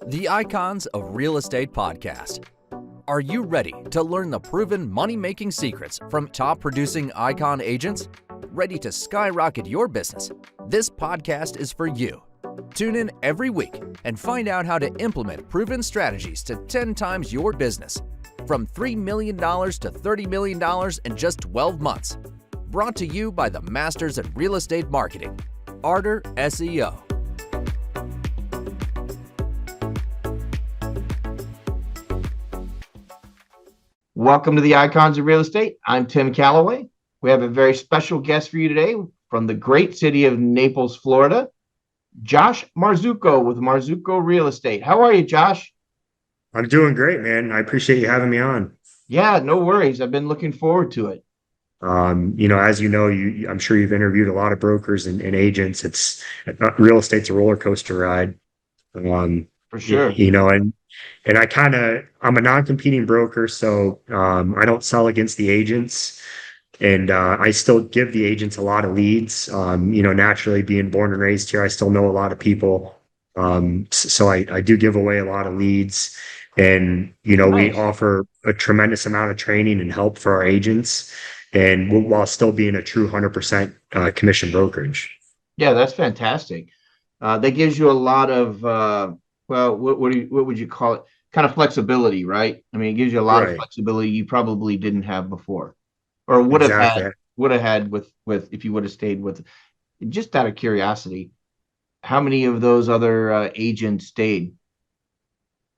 The Icons of Real Estate podcast. Are you ready to learn the proven money-making secrets from top-producing Icon agents? Ready to skyrocket your business? This podcast is for you. Tune in every week and find out how to implement proven strategies to 10 times your business, from $3 million to $30 million in just 12 months. Brought to you by the Masters at Real Estate Marketing, Arter SEO. Welcome to the Icons of Real Estate. I'm Tim Calloway. We have a very special guest for you today from the great city of Naples, Florida, Josh Marzucco with Marzucco Real Estate. How are you, Josh? I'm doing great, man. I appreciate you having me on. Yeah, no worries. I've been looking forward to it. As you know, I'm sure you've interviewed a lot of brokers and agents. Real estate's a roller coaster ride. For sure. And I'm a non-competing broker, so I don't sell against the agents, and I still give the agents a lot of leads. Naturally being born and raised here, I still know a lot of people. So I do give away a lot of leads, and Nice. We offer a tremendous amount of training and help for our agents, and while still being a true 100% commission brokerage. Yeah, that's fantastic. That gives you a lot of what would you call it? Kind of flexibility, right? I mean, it gives you a lot of flexibility you probably didn't have before, or would have had with if you would have stayed with. Just out of curiosity, how many of those other agents stayed?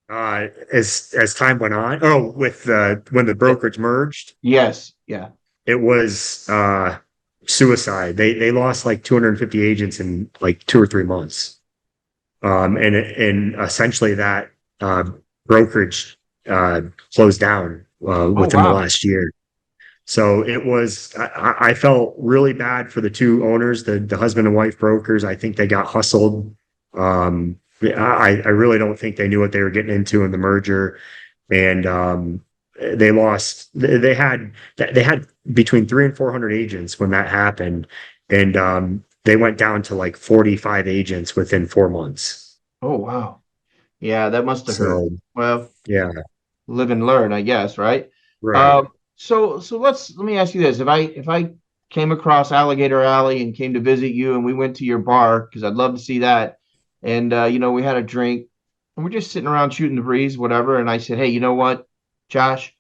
As time went on, when the brokerage merged, Yes, yeah. it was suicide. They lost like 250 agents in like 2 or 3 months. And essentially that brokerage closed down within the last year. So it was, I felt really bad for the two owners, the husband and wife brokers. I think they got hustled. I really don't think they knew what they were getting into in the merger. And they had between 300 and 400 agents when that happened. And they went down to like 45 agents within 4 months. Oh, wow. Yeah, that must have hurt. Well, yeah, live and learn, I guess, right? right. So let me ask you this. If I came across Alligator Alley and came to visit you and we went to your bar, because I'd love to see that, and we had a drink and we're just sitting around shooting the breeze, whatever, and I said, hey, you know what, Josh,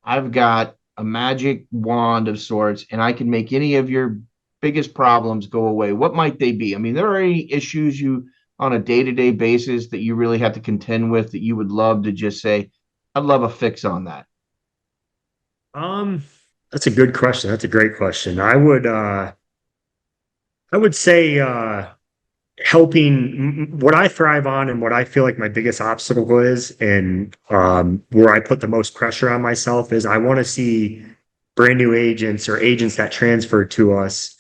I've got a magic wand of sorts and I can make any of your biggest problems go away. What might they be? I mean, there are any issues you on a day-to-day basis that you really have to contend with that you would love to just say, I'd love a fix on that? That's a good question. That's a great question. I would say helping what I thrive on and what I feel like my biggest obstacle is, and where I put the most pressure on myself is I want to see brand new agents or agents that transferred to us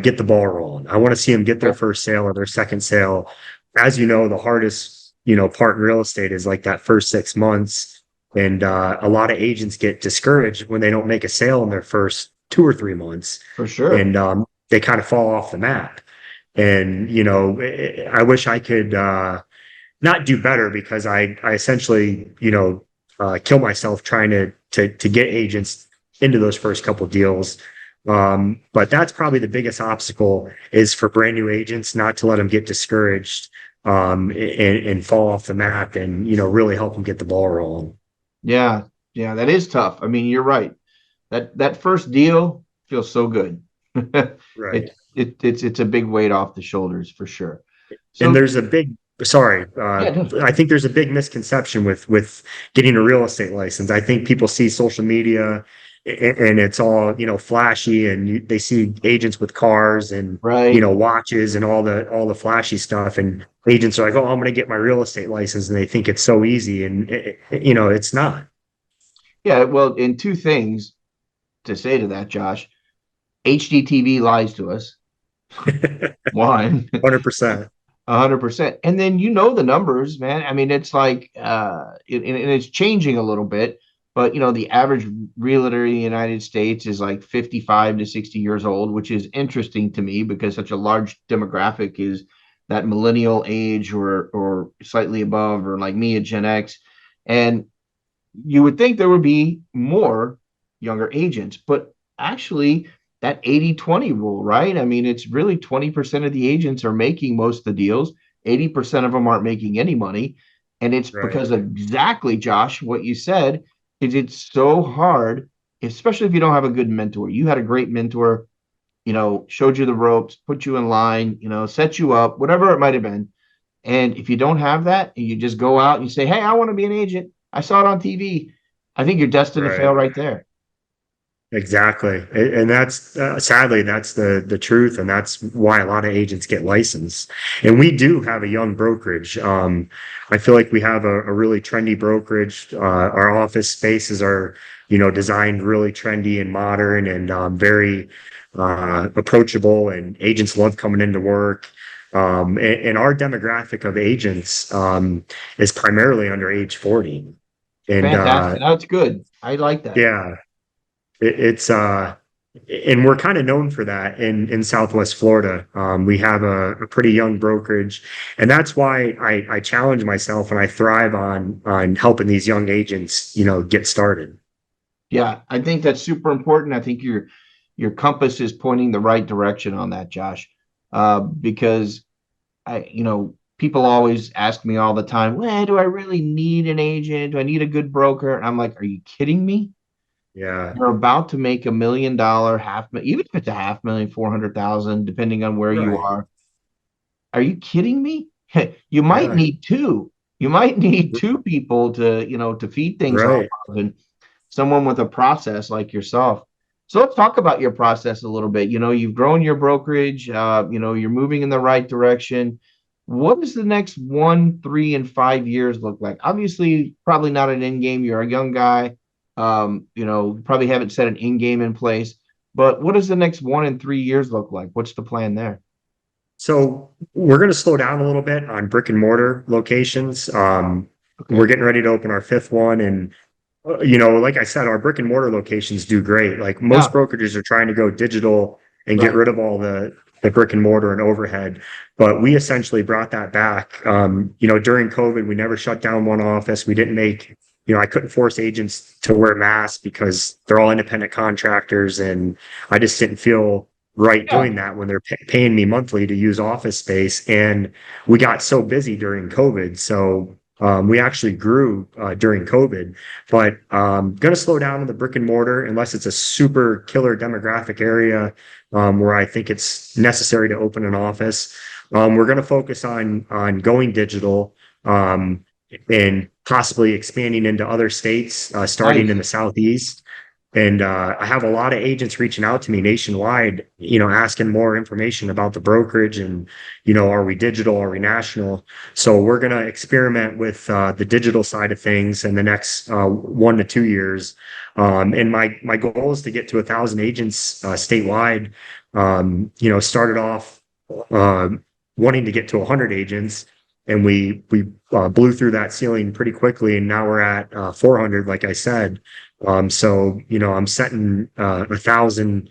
get the ball rolling. I want to see them get their first sale or their second sale. As you know, the hardest, part in real estate is like that first 6 months. And a lot of agents get discouraged when they don't make a sale in their first 2 or 3 months. For sure. And they kind of fall off the map. And, I wish I could not do better, because I essentially, kill myself trying to get agents into those first couple deals. But that's probably the biggest obstacle, is for brand new agents not to let them get discouraged and fall off the map, and really help them get the ball rolling. Yeah, that is tough. I mean, you're right. That first deal feels so good. Right. It's a big weight off the shoulders for sure. So, and there's a big I think there's a big misconception with getting a real estate license. I think people see social media and it's all, flashy, and they see agents with cars and, watches and all the flashy stuff. And agents are like, oh, I'm going to get my real estate license. And they think it's so easy. And, it's not. Yeah. Well, and two things to say to that, Josh. HGTV lies to us. One. 100%. 100%. And then, the numbers, man. I mean, it's like, and it's changing a little bit. But, the average realtor in the United States is like 55 to 60 years old, which is interesting to me because such a large demographic is that millennial age or slightly above, or like me, a Gen X. And you would think there would be more younger agents, but actually that 80-20 rule, right? I mean, it's really 20% of the agents are making most of the deals. 80% of them aren't making any money. And it's Right. because of exactly, Josh, what you said, is it's so hard, especially if you don't have a good mentor. You had a great mentor, showed you the ropes, put you in line, set you up, whatever it might have been. And if you don't have that and you just go out and you say, hey, I want to be an agent, I saw it on TV, I think you're destined to Right. fail right there. Exactly. And that's sadly, that's the truth. And that's why a lot of agents get licensed. And we do have a young brokerage. I feel like we have a really trendy brokerage. Our office spaces are, designed really trendy and modern and very approachable, and agents love coming into work. And our demographic of agents is primarily under age 40. And Fantastic. That's good. I like that. yeah. It's and we're kind of known for that in Southwest Florida. We have a pretty young brokerage, and that's why I challenge myself and I thrive on helping these young agents, get started. Yeah, I think that's super important. I think your compass is pointing the right direction on that, Josh. Because people always ask me all the time, well, do I really need an agent? Do I need a good broker? And I'm like, are you kidding me? Yeah, You're about to make $1 million, even if it's a half million, 400,000, depending on where you right. are. Are you kidding me? You might Yeah, need two. You might need two people to feed things off right. of, and someone with a process like yourself. So let's talk about your process a little bit. You've grown your brokerage, you're moving in the right direction. What does the next 1, 3, and 5 years look like? Obviously, probably not an end game. You're a young guy. Probably haven't set an end game in place. But what does the next 1 and 3 years look like? What's the plan there? So we're going to slow down a little bit on brick and mortar locations. We're Okay. getting ready to open our fifth one, and like I said, our brick and mortar locations do great. Like most Yeah. brokerages are trying to go digital and get Right. rid of all the brick and mortar and overhead. But we essentially brought that back. During COVID, we never shut down one office. We didn't make, I couldn't force agents to wear masks because they're all independent contractors. And I just didn't feel right Yeah. doing that when they're paying me monthly to use office space. And we got so busy during COVID. So we actually grew during COVID, but going to slow down on the brick and mortar unless it's a super killer demographic area where I think it's necessary to open an office. We're going to focus on going digital and possibly expanding into other states, starting Nice. in the Southeast. And I have a lot of agents reaching out to me nationwide, asking more information about the brokerage and, are we digital? Are we national? So we're going to experiment with the digital side of things in the next 1 to 2 years. And my goal is to get to 1,000 agents statewide. Started off wanting to get to 100 agents, and we blew through that ceiling pretty quickly, and now we're at 400, like I said. So I'm setting 1,000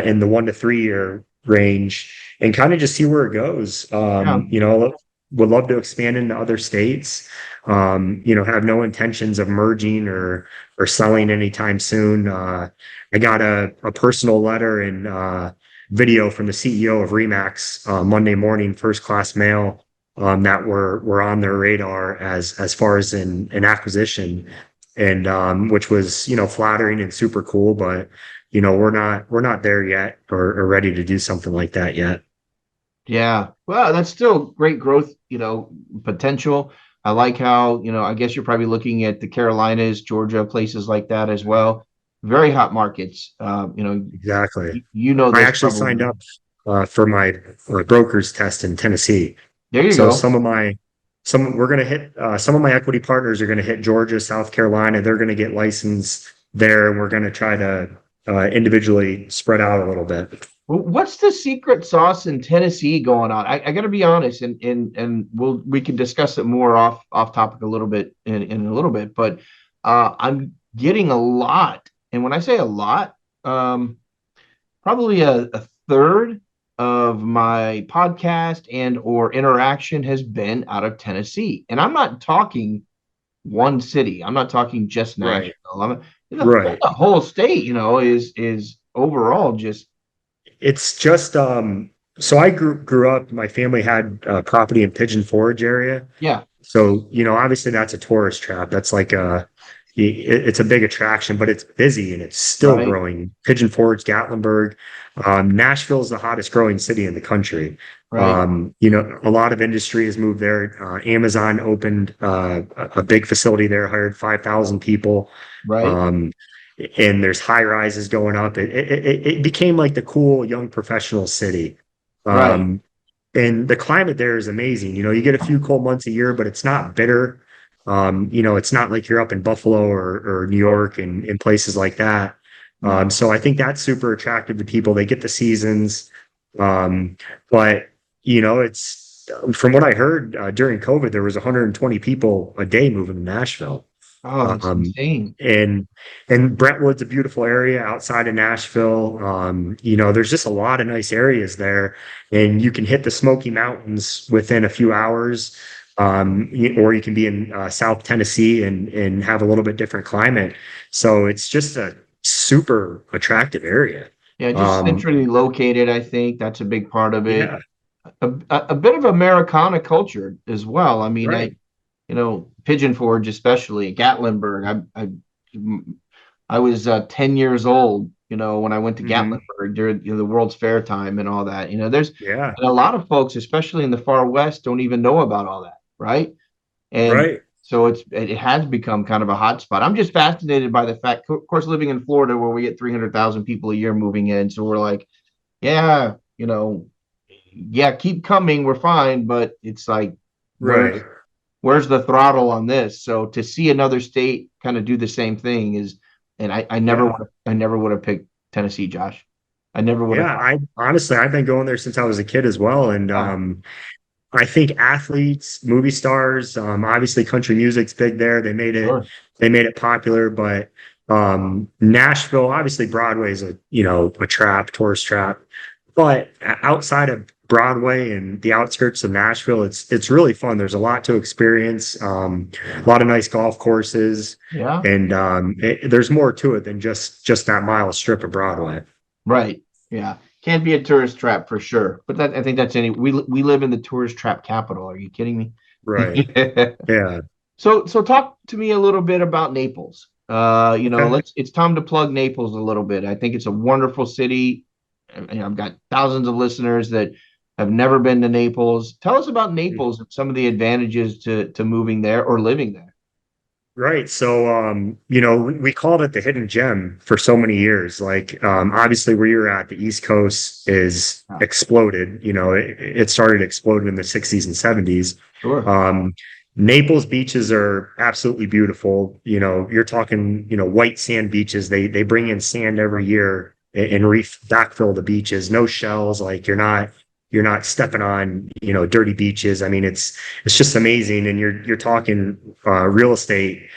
in the 1 to 3 year range, and kind of just see where it goes. Yeah. Would love to expand into other states. Have no intentions of merging or selling anytime soon. I got a personal letter and video from the CEO of Remax Monday morning, first class mail, that were on their radar as far as an acquisition, and which was flattering and super cool, but we're not there yet or ready to do something like that yet. Yeah. Well, that's still great growth, potential. I like how, I guess you're probably looking at the Carolinas, Georgia, places like that as well. Very hot markets. Exactly. You know I this actually signed probably. up for my broker's test in Tennessee. There you So go. we're going to hit some of my equity partners are going to hit Georgia, South Carolina. They're going to get licensed there, and we're going to try to individually spread out a little bit. Well, what's the secret sauce in Tennessee going on? I got to be honest, and we can discuss it more off topic a little bit in a little bit, but I'm getting a lot, and when I say a lot, probably a third of my podcast and or interaction has been out of Tennessee. And I'm not talking one city. I'm not talking just Right. Nashville. The Right. whole state, is overall just It's just so I grew up, my family had property in Pigeon Forge area. yeah, So, obviously that's a tourist trap. That's like it's a big attraction, but it's busy and it's still right, growing. Pigeon Forge, Gatlinburg, Nashville is the hottest growing city in the country. right, A lot of industry has moved there. Amazon opened a big facility there, hired 5,000 people. right, Um, and there's high rises going up. It became like the cool young professional city. right. Um, and the climate there is amazing. You get a few cold months a year, but it's not bitter. It's not like you're up in Buffalo or New York and places like that. So I think that's super attractive to people. They get the seasons. But it's from what I heard during COVID, there was 120 people a day moving to Nashville. Oh, that's Um, insane. and Brentwood's a beautiful area outside of Nashville. There's just a lot of nice areas there, and you can hit the Smoky Mountains within a few hours. Or you can be in South Tennessee and have a little bit different climate. So it's just a super attractive area. Yeah, just Um, centrally located. I think that's a big part of it. yeah, A bit of Americana culture as well. I mean, right. Pigeon Forge, especially Gatlinburg. I was 10 years old, when I went to Mhm. Gatlinburg during the World's Fair time and all that. There's Yeah, and a lot of folks, especially in the far west, don't even know about all that, right? And right. so it has become kind of a hot spot. I'm just fascinated by the fact, of course, living in Florida where we get 300,000 people a year moving in. So we're like, yeah, yeah, keep coming, we're fine, but it's like, where's Right. where's the throttle on this? So to see another state kind of do the same thing and Yeah. I never would have picked Tennessee, Josh. I never would have Yeah. thought. I honestly, I've been going there since I was a kid as well. And Yeah, I think athletes, movie stars, obviously country music's big there. sure. They made it popular, but Nashville, obviously Broadway is a trap, tourist trap. But outside of Broadway and the outskirts of Nashville, it's really fun. There's a lot to experience, a lot of nice golf courses, Yeah, and there's more to it than just that mile strip of Broadway. right. Yeah. Can't be a tourist trap for sure. But I think that's we live in the tourist trap capital. Are you kidding me? Right. Yeah. So talk to me a little bit about Naples. Okay. It's time to plug Naples a little bit. I think it's a wonderful city. I've got thousands of listeners that have never been to Naples. Tell us about Naples and some of the advantages to moving there or living there. Right. So, we called it the hidden gem for so many years. Like, obviously, where you're at, the East Coast is Yeah, exploded. It started exploding in the 60s and 70s. sure. Um, Naples beaches are absolutely beautiful. You're talking, white sand beaches. They bring in sand every year and reef backfill the beaches. No shells. Like you're not stepping on, dirty beaches. I mean, it's just amazing. And you're talking real estate,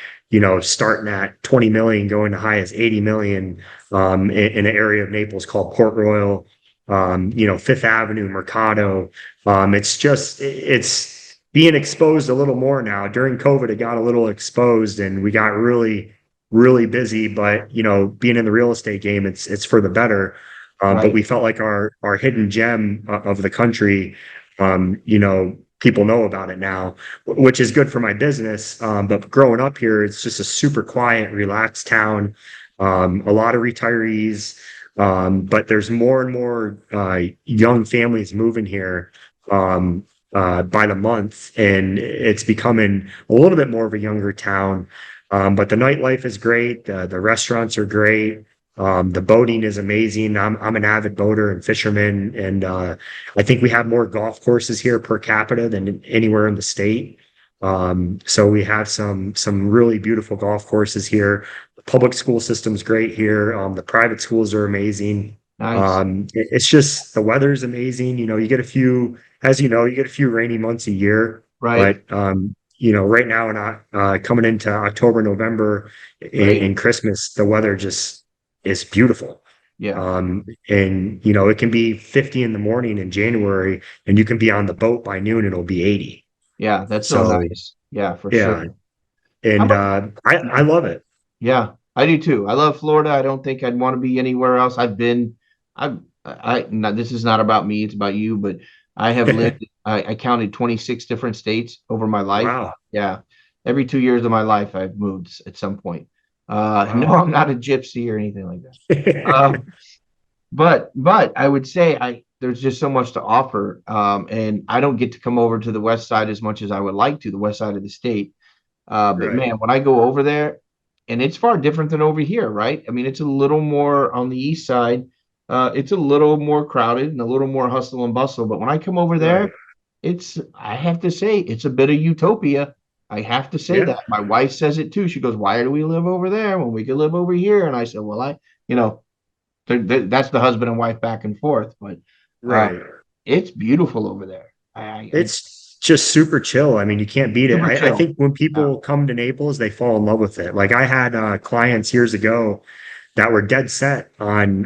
starting at 20 million, going to high as 80 million in an area of Naples called Port Royal, Fifth Avenue, Mercado. It's being exposed a little more now. During COVID, it got a little exposed and we got really, really busy. But, being in the real estate game, it's for the better. But Right. we felt like our hidden gem of the country, people know about it now, which is good for my business. But growing up here, it's just a super quiet, relaxed town. A lot of retirees, but there's more and more young families moving here by the month, and it's becoming a little bit more of a younger town. But the nightlife is great. The restaurants are great. The boating is amazing. I'm an avid boater and fisherman, and I think we have more golf courses here per capita than anywhere in the state. So we have some really beautiful golf courses here. The public school system's great here. The private schools are amazing. Nice. It's just the weather's amazing. You get a few, as you get a few rainy months a year, Right. but right now, not coming into October, November, Great. and Christmas, the weather just is beautiful. Yeah. And you know, it can be 50 in the morning in January, and you can be on the boat by noon, it'll be 80. Yeah. That's so So nice. Yeah, for yeah, sure. How and about, I love it. yeah, I do too. I love Florida. I don't think I'd want to be anywhere else. Not, this is not about me. It's about you, but I have lived, I counted 26 different states over my life. Wow. Yeah. Every 2 years of my life, I've moved at some point. No, Wow. I'm not a gypsy or anything like that. But I would say there's just so much to offer. And I don't get to come over to the west side as much as I would like to, the west side of the state. But Right. man, when I go over there, and it's far different than over here, right? I mean, it's a little more on the east side. It's a little more crowded and a little more hustle and bustle. But when I come over Right. there, I have to say, it's a bit of utopia. I have to say Yeah. that. My wife says it too. She goes, "Why do we live over there when we could live over here?" And I said, "Well, you know, that's the husband and wife back and forth, but uh, Right. it's beautiful over there. It's just super chill. I mean, you can't beat it. Super I chill. think when Yeah, people come to Naples, they fall in love with it. Like I had clients years ago that were dead set on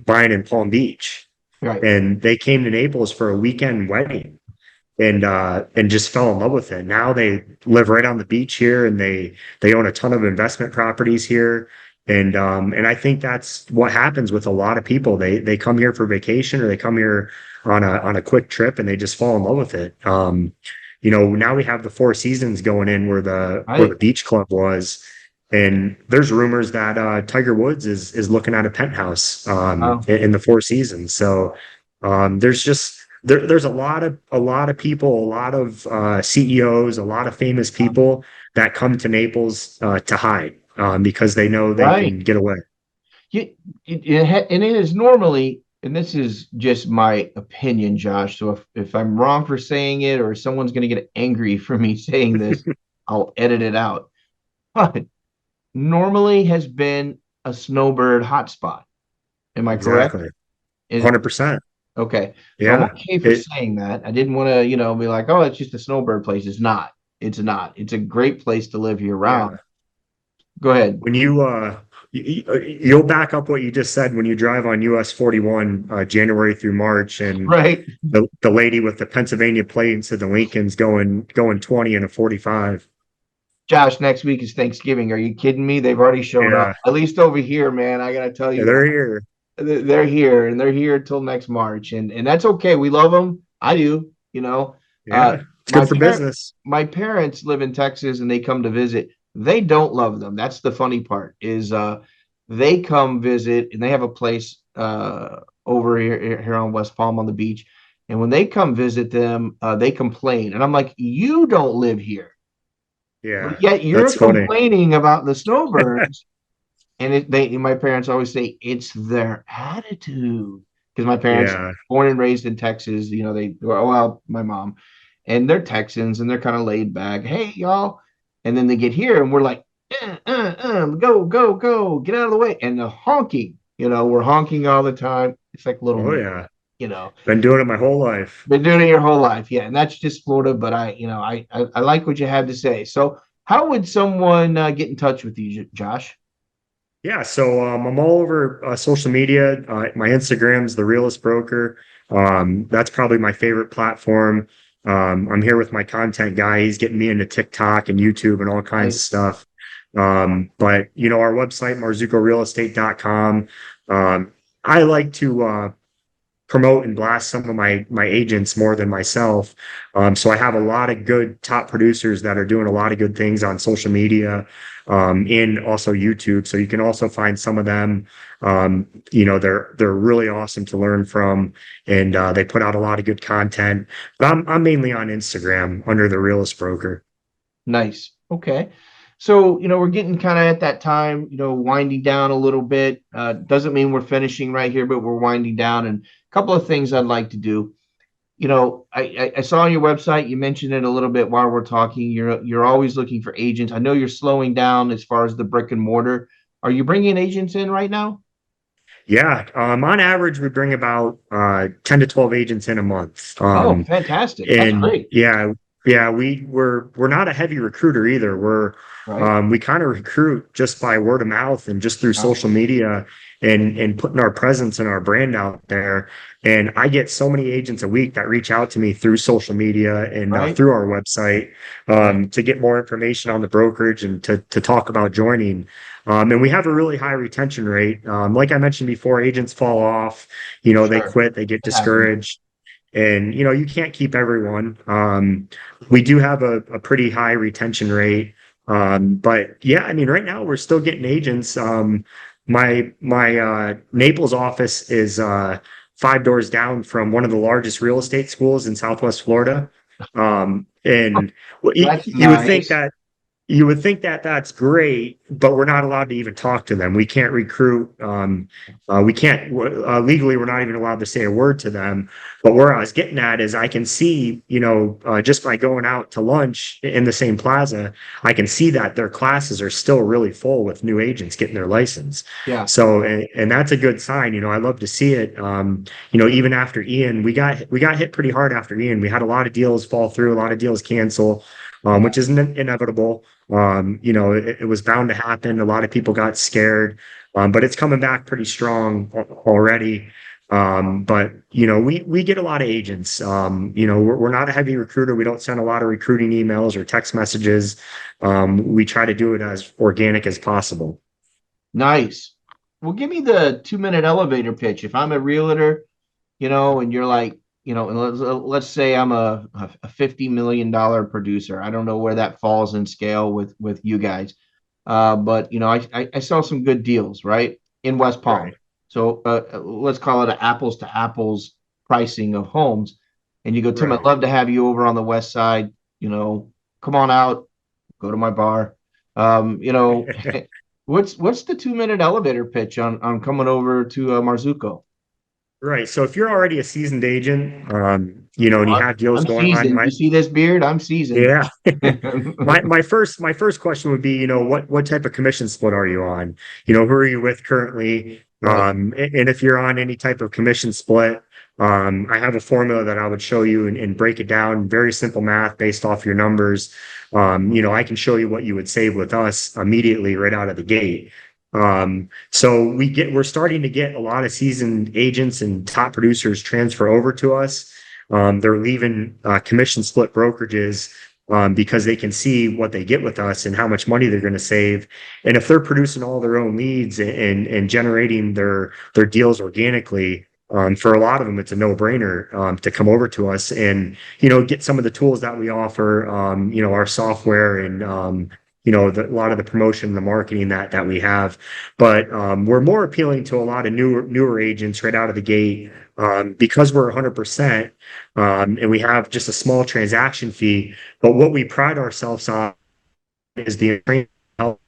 buying in Palm Beach, right. and they came to Naples for a weekend wedding and just fell in love with it. Now they live right on the beach here, and they own a ton of investment properties here. And I think that's what happens with a lot of people. They come here for vacation, or they come here on a quick trip, and they just fall in love with it. You know, now we have the Four Seasons going in where the Right. beach club was. And there's rumors that Tiger Woods is looking at a penthouse Wow. in the Four Seasons. So there's just there's a lot of people, a lot of CEOs, a lot of famous people that come to Naples to hide because they know they Right. can get away. And it is normally, and this is just my opinion, Josh. So if I'm wrong for saying it, or someone's going to get angry for me saying this, I'll edit it out. But normally has been a snowbird hotspot. Am I correct? Exactly. Is 100%. okay. So I'm Yeah. okay for It saying that. I didn't want to, be like, oh, it's just a snowbird place. It's not. It's not. It's a great place to live year round. yeah. Go ahead. When you'll back up what you just said when you drive on US 41 January through March, and Right. the lady with the Pennsylvania plates and the Lincolns going 20 and a 45. Josh, next week is Thanksgiving. Are you kidding me? They've already showed up. Yeah. At least over here, man. I gotta tell Yeah, you, they're here. they're here, and they're here till next March, and that's okay. We love them. I do. Uh, Yeah. It's my good for parent, business. my parents live in Texas, and they come to visit. They don't love them. That's the funny part. Is they come visit, and they have a place over here on West Palm on the beach. And when they come visit them, they complain, and I'm like, you don't live here. Yeah. But yet you're That's funny. complaining about the snowbirds, and my parents always say it's their attitude because my parents Yeah. born and raised in Texas. My mom, and they're Texans and they're kind of laid back. Hey y'all, and then they get here and we're like, go go go, get out of the way, and the honking. We're honking all the time. It's like little Oh me. yeah. You know, Been doing it my whole life. been doing it your whole life, yeah, and that's just Florida. But I like what you have to say. So, how would someone get in touch with you, Josh? Yeah, so I'm all over social media. My Instagram's the Realist Broker. That's probably my favorite platform. I'm here with my content guy. He's getting me into TikTok and YouTube and all kinds of Nice, stuff. But you know, our website, marzuccorealestate.com. I like to promote and blast some of my agents more than myself. So I have a lot of good top producers that are doing a lot of good things on social media, and also YouTube. So you can also find some of them. You know, they're really awesome to learn from, and they put out a lot of good content. But I'm mainly on Instagram under the Realist Broker. nice. Okay. So, we're getting kind of at that time, winding down a little bit. Doesn't mean we're finishing right here, but we're winding down. And a couple of things I'd like to do. I saw on your website, you mentioned it a little bit while we're talking. You're always looking for agents. I know you're slowing down as far as the brick and mortar. Are you bringing agents in right now? Yeah, on average, we bring about 10 to 12 agents in a month. Oh, fantastic. That's And great. yeah, we're not a heavy recruiter either. Right. We kind of recruit just by word of mouth and just through Oh, social media. and putting our presence and our brand out there. And I get so many agents a week that reach out to me through social media and Right. through our website to get more information on the brokerage and to talk about joining. And we have a really high retention rate. Like I mentioned before, agents fall off, they Sure. quit, they get It happens. discouraged. And, you can't keep everyone. We do have a pretty high retention rate. But yeah, I mean, right now we're still getting agents. My Naples office is 5 doors down from one of the largest real estate schools in Southwest Florida. And That's you would think nice. that that's great, but we're not allowed to even talk to them. We can't recruit. We can't legally. We're not even allowed to say a word to them. But where I was getting at is, I can see, just by going out to lunch in the same plaza, I can see that their classes are still really full with new agents getting their license. Yeah. So, and that's a good sign. I love to see it. Even after Ian, we got hit pretty hard after Ian. We had a lot of deals fall through, a lot of deals cancel. Which is inevitable. It was bound to happen. A lot of people got scared, but it's coming back pretty strong already. But we get a lot of agents. We're not a heavy recruiter. We don't send a lot of recruiting emails or text messages. We try to do it as organic as possible. Nice. Well, give me the 2-minute elevator pitch. If I'm a realtor, and you're like, and let's say I'm a $50 million producer. I don't know where that falls in scale with you guys. But I saw some good deals, right? In West Palm. Right. So let's call it an apples to apples pricing of homes. And you go, Tim, I'd Right. love to have you over on the west side. Come on out, go to my bar. What's the 2-minute elevator pitch on coming over to Marzucco? Right. So if you're already a seasoned agent, and you have deals I'm going on, seasoned. You see this beard? I'm seasoned. yeah. My first question would be, what type of commission split are you on? Who are you with currently? Right. And if you're on any type of commission split, I have a formula that I would show you and break it down, very simple math based off your numbers. I can show you what you would save with us immediately right out of the gate. So we're starting to get a lot of seasoned agents and top producers transfer over to us. They're leaving commission split brokerages because they can see what they get with us and how much money they're going to save. And if they're producing all their own leads and generating their deals organically, for a lot of them, it's a no-brainer to come over to us and get some of the tools that we offer, our software and a lot of the promotion, the marketing that we have. But we're more appealing to a lot of newer agents right out of the gate because we're 100%, and we have just a small transaction fee. But what we pride ourselves on is the help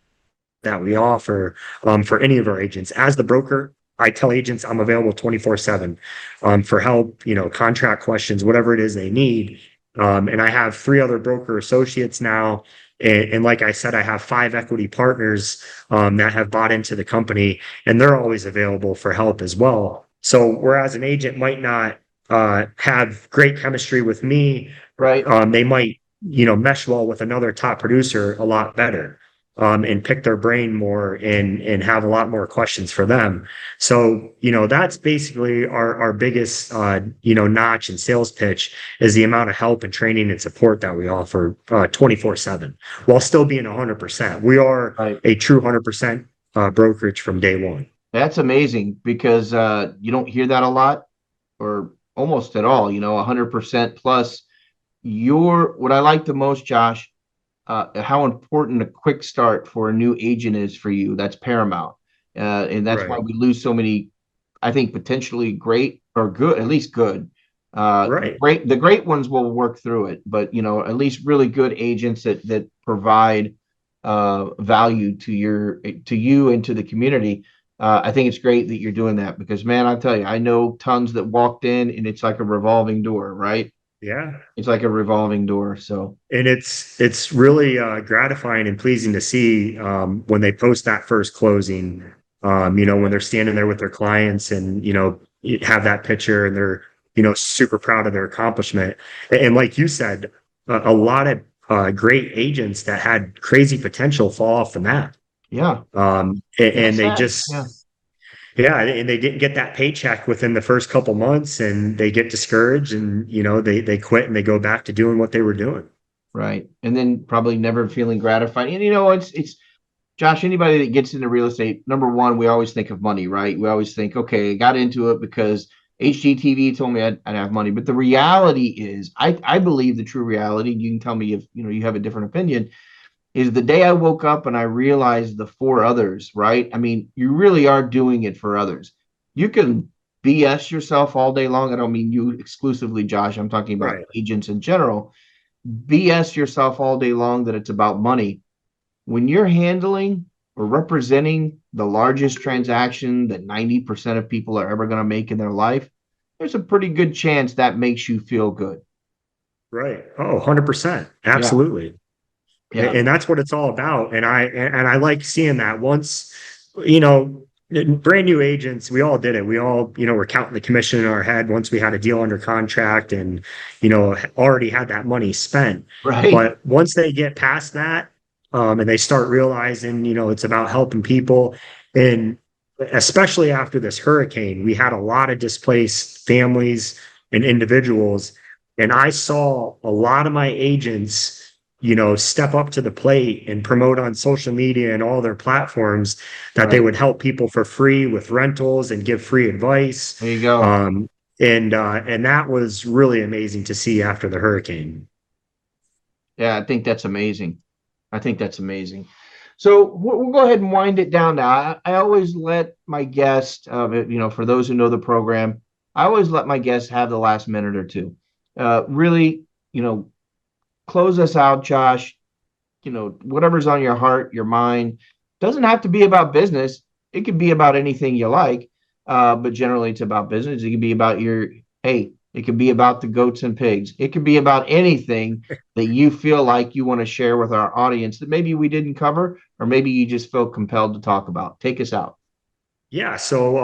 that we offer for any of our agents. As the broker, I tell agents I'm available 24/7 for help, contract questions, whatever it is they need. And I have 3 other broker associates now. And like I said, I have 5 equity partners that have bought into the company, and they're always available for help as well. So whereas an agent might not have great chemistry with me, Right. they might, mesh well with another top producer a lot better, and pick their brain more and have a lot more questions for them. So, that's basically our biggest, notch and sales pitch is the amount of help and training and support that we offer 24/7 while still being 100%. We are Right. a true 100% brokerage from day one. That's amazing because you don't hear that a lot or almost at all, 100% plus. What I like the most, Josh, how important a quick start for a new agent is for you. That's paramount. And that's why Right. we lose so many, I think, potentially great or good, at least good. Right. The great ones will work through it, but at least really good agents that provide value to you and to the community. I think it's great that you're doing that because, man, I tell you, I know tons that walked in and it's like a revolving door, right? Yeah. It's like a revolving door. So And it's really gratifying and pleasing to see when they post that first closing, when they're standing there with their clients and, you have that picture and they're, super proud of their accomplishment. And like you said, a lot of great agents that had crazy potential fall off the map. yeah, And that's they sad. Yeah. just, Yeah, and they didn't get that paycheck within the first couple months, and they get discouraged, and they quit and they go back to doing what they were doing. Right. And then probably never feeling gratified. And it's Josh, anybody that gets into real estate, number one, we always think of money, right? We always think, okay, I got into it because HGTV told me I'd have money. But the reality is, I believe the true reality, you can tell me if you have a different opinion, is the day I woke up and I realized the for others, right? I mean, you really are doing it for others. You can BS yourself all day long. I don't mean you exclusively, Josh. I'm talking about Right. agents in general. BS yourself all day long that it's about money. When you're handling or representing the largest transaction that 90% of people are ever going to make in their life, there's a pretty good chance that makes you feel good. Right. Oh, 100%. Yeah. Absolutely. Yeah. And that's what it's all about. And I like seeing that once, you know, brand new agents, we all did it. We all, were counting the commission in our head once we had a deal under contract and, already had that money spent. Right. But once they get past that, and they start realizing, it's about helping people. And especially after this hurricane, we had a lot of displaced families and individuals. And I saw a lot of my agents, step up to the plate and promote on social media and all their platforms that they Right. would help people for free with rentals and give free advice. There you go. And that was really amazing to see after the hurricane. Yeah, I think that's amazing. I think that's amazing. So we'll go ahead and wind it down now. I always let my guest, for those who know the program, I always let my guests have the last minute or two. Really, close us out, Josh. Whatever's on your heart, your mind, doesn't have to be about business. It could be about anything you like, but generally it's about business. It could be about it could be about the goats and pigs. It could be about anything that you feel like you want to share with our audience that maybe we didn't cover, or maybe you just feel compelled to talk about. Take us out. Yeah. So,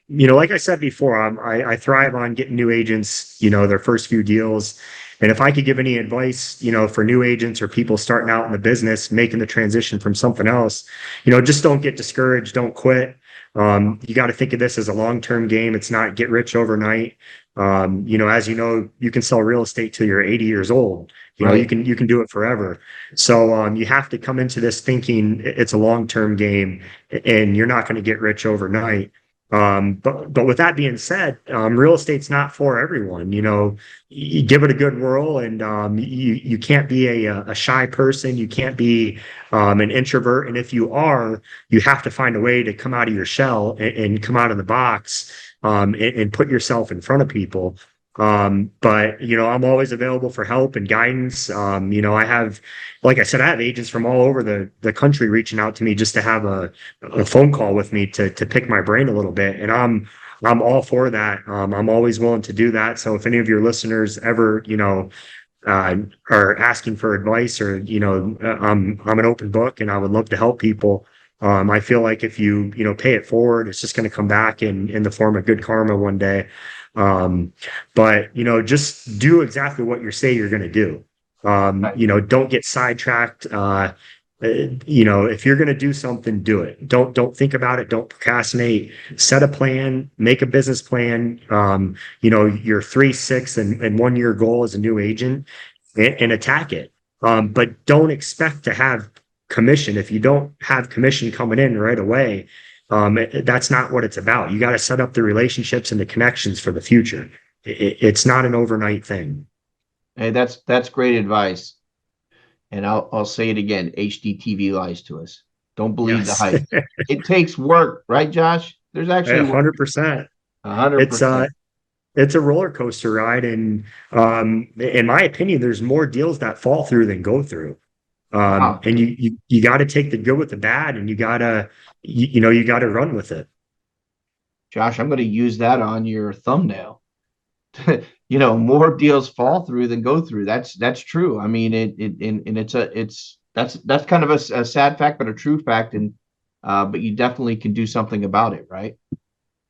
like I said before, I thrive on getting new agents, their first few deals. And if I could give any advice, for new agents or people starting out in the business, making the transition from something else, just don't get discouraged. Don't quit. You got to think of this as a long-term game. It's not get rich overnight. As you can sell real estate till you're 80 years old. Right. You can do it forever. So you have to come into this thinking it's a long-term game and you're not going to get rich overnight. But with that being said, real estate's not for everyone. You give it a good whirl, and you can't be a shy person. You can't be an introvert. And if you are, you have to find a way to come out of your shell and come out of the box, and put yourself in front of people. But I'm always available for help and guidance. I have, like I said, I have agents from all over the country reaching out to me just to have a phone call with me to pick my brain a little bit. And I'm all for that. I'm always willing to do that. So if any of your listeners ever, are asking for advice or, I'm an open book and I would love to help people. I feel like if you pay it forward, it's just going to come back in the form of good karma one day. But just do exactly what you say you're going to do. Don't get sidetracked. If you're going to do something, do it. Don't think about it. Don't procrastinate. Set a plan, make a business plan. Your 3, 6 and 1 year goal as a new agent and attack it. But don't expect to have commission. If you don't have commission coming in right away, that's not what it's about. You got to set up the relationships and the connections for the future. It's not an overnight thing. Hey, that's great advice. And I'll say it again. HDTV lies to us. Don't believe the hype. It takes work, right, Josh? There's actually 100%. 100%. It's a roller coaster ride, and in my opinion, there's more deals that fall through than go through. Wow. And you got to take the good with the bad, and you gotta run with it. Josh, I'm going to use that on your thumbnail. More deals fall through than go through. That's true. I mean, that's kind of a sad fact, but a true fact. And but you definitely can do something about it, right?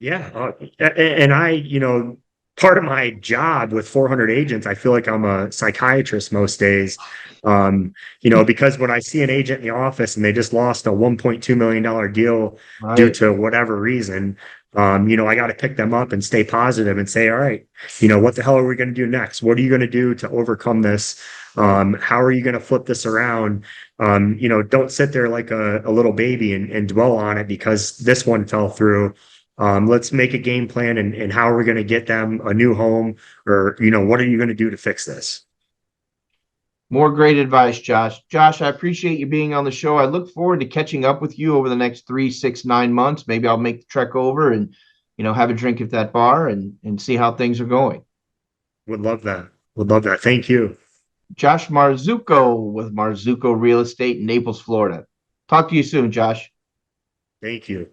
Yeah. And I, part of my job with 400 agents, I feel like I'm a psychiatrist most days. Because when I see an agent in the office and they just lost a $1.2 million deal due Right. to whatever reason, I got to pick them up and stay positive and say, all right, what the hell are we going to do next? What are you going to do to overcome this? How are you going to flip this around? Don't sit there like a little baby and dwell on it because this one fell through. Let's make a game plan and how are we going to get them a new home, or, what are you going to do to fix this? More great advice, Josh. Josh, I appreciate you being on the show. I look forward to catching up with you over the next 3, 6, 9 months. Maybe I'll make the trek over and, have a drink at that bar and see how things are going. Would love that. Would love that. Thank you. Josh Marzucco with Marzucco Real Estate in Naples, Florida. Talk to you soon, Josh. Thank you.